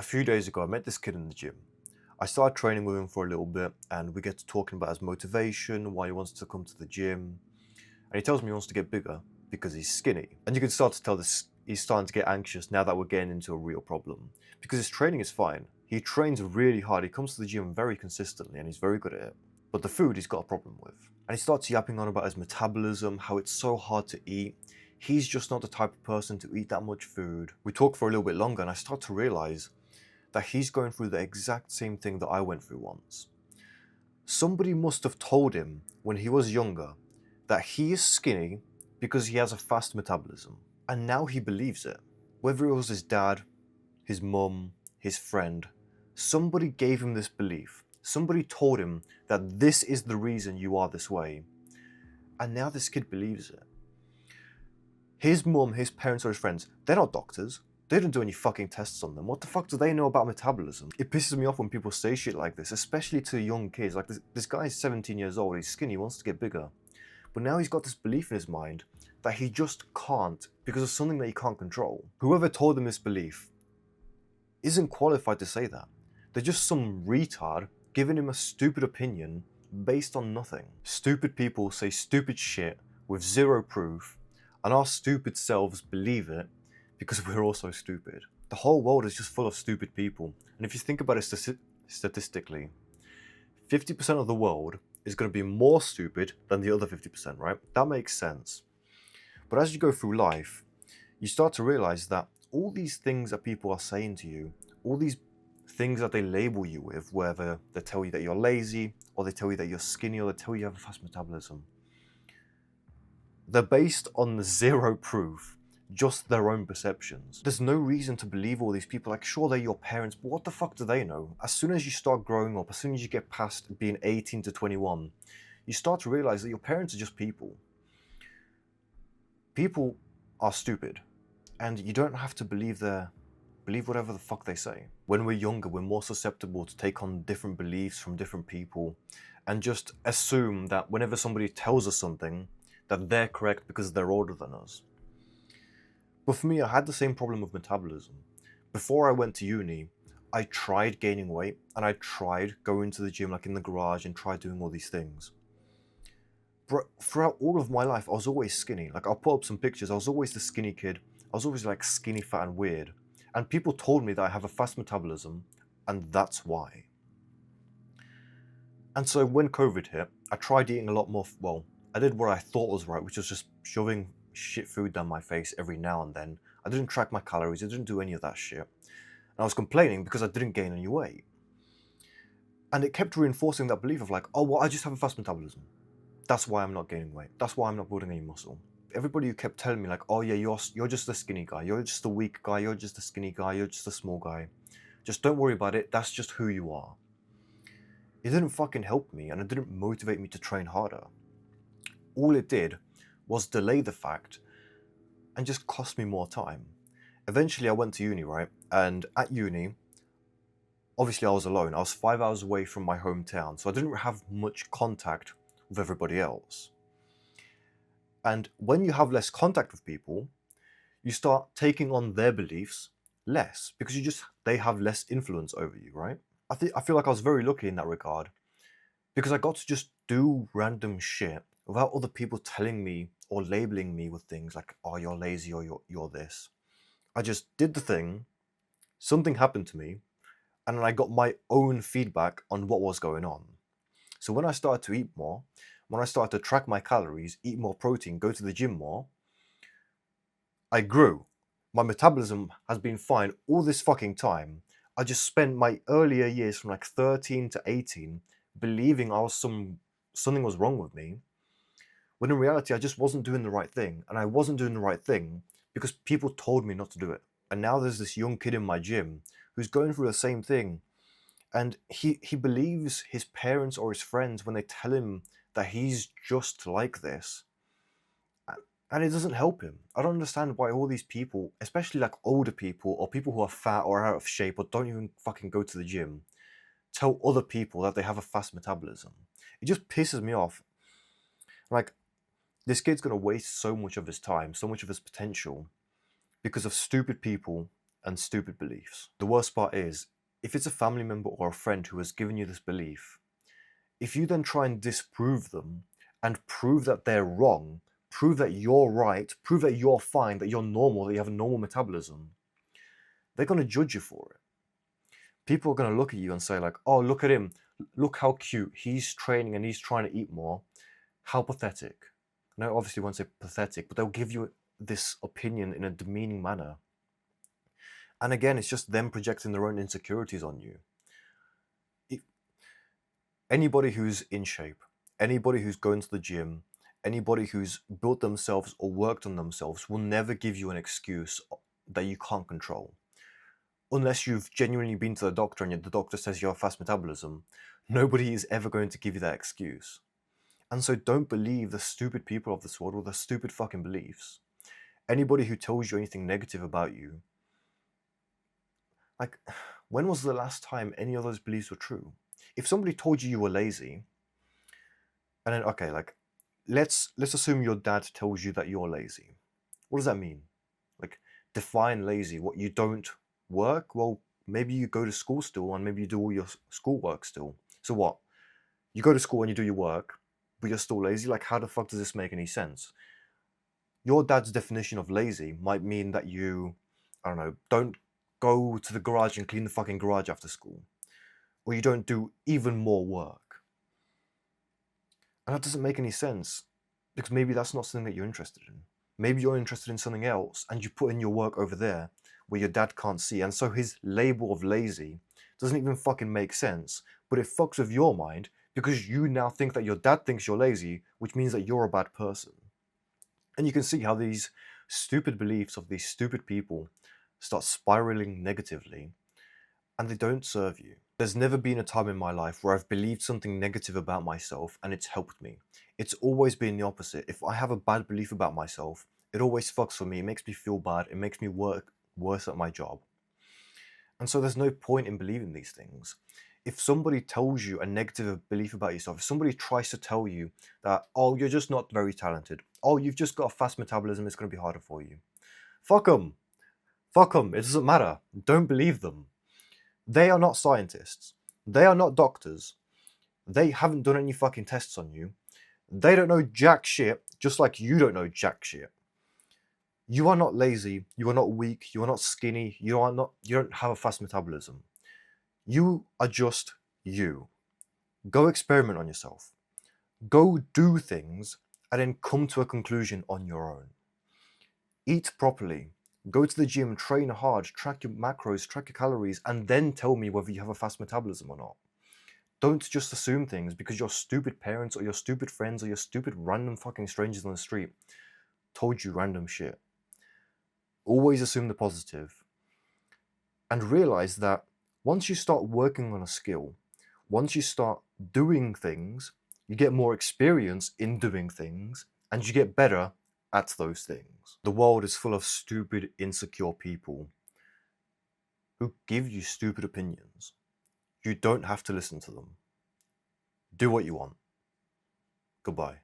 few days ago, I met this kid in the gym. I started training with him for a little bit, and we get to talking about his motivation, why he wants to come to the gym. And he tells me he wants to get bigger because he's skinny. And you can start to tell this he's starting to get anxious now that we're getting into a real problem. Because his training is fine. He trains really hard, he comes to the gym very consistently, and he's very good at it. But the food he's got a problem with. And he starts yapping on about his metabolism, how it's so hard to eat. He's just not the type of person to eat that much food. We talk for a little bit longer, and I start to realize that he's going through the exact same thing that I went through once. Somebody must have told him when he was younger that he is skinny because he has a fast metabolism. And now he believes it. Whether it was his dad, his mum, his friend, somebody gave him this belief. Somebody told him that this is the reason you are this way. And now this kid believes it. His mum, his parents, or his friends, they're not doctors. They don't do any fucking tests on them. What the fuck do they know about metabolism? It pisses me off when people say shit like this, especially to young kids. Like this guy's 17 years old, he's skinny, he wants to get bigger. But now he's got this belief in his mind that he just can't because of something that he can't control. Whoever told him this belief isn't qualified to say that. They're just some retard giving him a stupid opinion based on nothing. Stupid people say stupid shit with zero proof, and our stupid selves believe it because we're also stupid. The whole world is just full of stupid people. And if you think about it statistically, 50% of the world is going to be more stupid than the other 50%, right? That makes sense. But as you go through life, you start to realize that all these things that people are saying to you, all these things that they label you with, whether they tell you that you're lazy, or they tell you that you're skinny, or they tell you you have a fast metabolism, they're based on zero proof, just their own perceptions. There's no reason to believe all these people. Like, sure, they're your parents, but what the fuck do they know? As soon as you start growing up, as soon as you get past being 18 to 21, you start to realize that your parents are just people. People are stupid, and you don't have to believe whatever the fuck they say. When we're younger, we're more susceptible to take on different beliefs from different people, and just assume that whenever somebody tells us something, that they're correct because they're older than us. But for me, I had the same problem with metabolism. Before I went to uni, I tried gaining weight, and I tried going to the gym like in the garage and tried doing all these things. But throughout all of my life, I was always skinny. Like, I'll put up some pictures, I was always the skinny kid. I was always like skinny, fat, and weird. And people told me that I have a fast metabolism, and that's why. And so when COVID hit, I tried eating a lot more, well, I did what I thought was right, which was just shoving shit food down my face every now and then. I didn't track my calories, I didn't do any of that shit. And I was complaining because I didn't gain any weight. And it kept reinforcing that belief of like, oh, well, I just have a fast metabolism. That's why I'm not gaining weight. That's why I'm not building any muscle. Everybody who kept telling me like, oh yeah, you're just a skinny guy, you're just a weak guy, you're just a skinny guy, you're just a small guy. Just don't worry about it, that's just who you are. It didn't fucking help me, and it didn't motivate me to train harder. All it did was delay the fact and just cost me more time. Eventually I went to uni, right? And at uni, obviously I was alone. I was 5 hours away from my hometown, so I didn't have much contact with everybody else. And when you have less contact with people, you start taking on their beliefs less because they have less influence over you, right? I feel like I was very lucky in that regard because I got to just do random shit without other people telling me or labeling me with things like, oh, you're lazy or you're this. I just did the thing, something happened to me, and then I got my own feedback on what was going on. So when I started to eat more, when I started to track my calories, eat more protein, go to the gym more, I grew. My metabolism has been fine all this fucking time. I just spent my earlier years from like 13 to 18 believing something was wrong with me, when in reality I just wasn't doing the right thing. And I wasn't doing the right thing because people told me not to do it. And now there's this young kid in my gym who's going through the same thing. And he believes his parents or his friends when they tell him that he's just like this. And it doesn't help him. I don't understand why all these people, especially like older people or people who are fat or out of shape or don't even fucking go to the gym, tell other people that they have a fast metabolism. It just pisses me off. Like, this kid's gonna waste so much of his time, so much of his potential because of stupid people and stupid beliefs. The worst part is, if it's a family member or a friend who has given you this belief, if you then try and disprove them and prove that they're wrong, prove that you're right, prove that you're fine, that you're normal, that you have a normal metabolism, they're going to judge you for it. People are going to look at you and say like, oh, look at him. Look how cute. He's training and he's trying to eat more. How pathetic. No, obviously won't say pathetic, but they'll give you this opinion in a demeaning manner. And again, it's just them projecting their own insecurities on you. Anybody who's in shape, anybody who's going to the gym, anybody who's built themselves or worked on themselves will never give you an excuse that you can't control. Unless you've genuinely been to the doctor and the doctor says you have fast metabolism, nobody is ever going to give you that excuse. And so don't believe the stupid people of this world or the stupid fucking beliefs. Anybody who tells you anything negative about you, like, when was the last time any of those beliefs were true? If somebody told you were lazy, and then, okay, like, let's assume your dad tells you that you're lazy. What does that mean? Like, define lazy. What, you don't work? Well, maybe you go to school still and maybe you do all your schoolwork still. So what? You go to school and you do your work, but you're still lazy? Like, how the fuck does this make any sense? Your dad's definition of lazy might mean that you, I don't know, don't go to the garage and clean the fucking garage after school. Or you don't do even more work. And that doesn't make any sense, because maybe that's not something that you're interested in. Maybe you're interested in something else and you put in your work over there where your dad can't see. And so his label of lazy doesn't even fucking make sense, but it fucks with your mind because you now think that your dad thinks you're lazy, which means that you're a bad person. And you can see how these stupid beliefs of these stupid people start spiraling negatively, and they don't serve you. There's never been a time in my life where I've believed something negative about myself and it's helped me. It's always been the opposite. If I have a bad belief about myself, it always fucks for me. It makes me feel bad. It makes me work worse at my job. And so there's no point in believing these things. If somebody tells you a negative belief about yourself, if somebody tries to tell you that, oh, you're just not very talented, oh, you've just got a fast metabolism, it's going to be harder for you. Fuck them. Fuck them. It doesn't matter. Don't believe them. They are not scientists. They are not doctors. They haven't done any fucking tests on you. They don't know jack shit, just like you don't know jack shit. You are not lazy. You are not weak. You are not skinny. You don't have a fast metabolism. You are just you. Go experiment on yourself. Go do things and then come to a conclusion on your own. Eat properly. Go to the gym, train hard, track your macros, track your calories, and then tell me whether you have a fast metabolism or not. Don't just assume things because your stupid parents or your stupid friends or your stupid random fucking strangers on the street told you random shit. Always assume the positive. And realize that once you start working on a skill, once you start doing things, you get more experience in doing things, and you get better at those things. The world is full of stupid, insecure people who give you stupid opinions. You don't have to listen to them. Do what you want. Goodbye.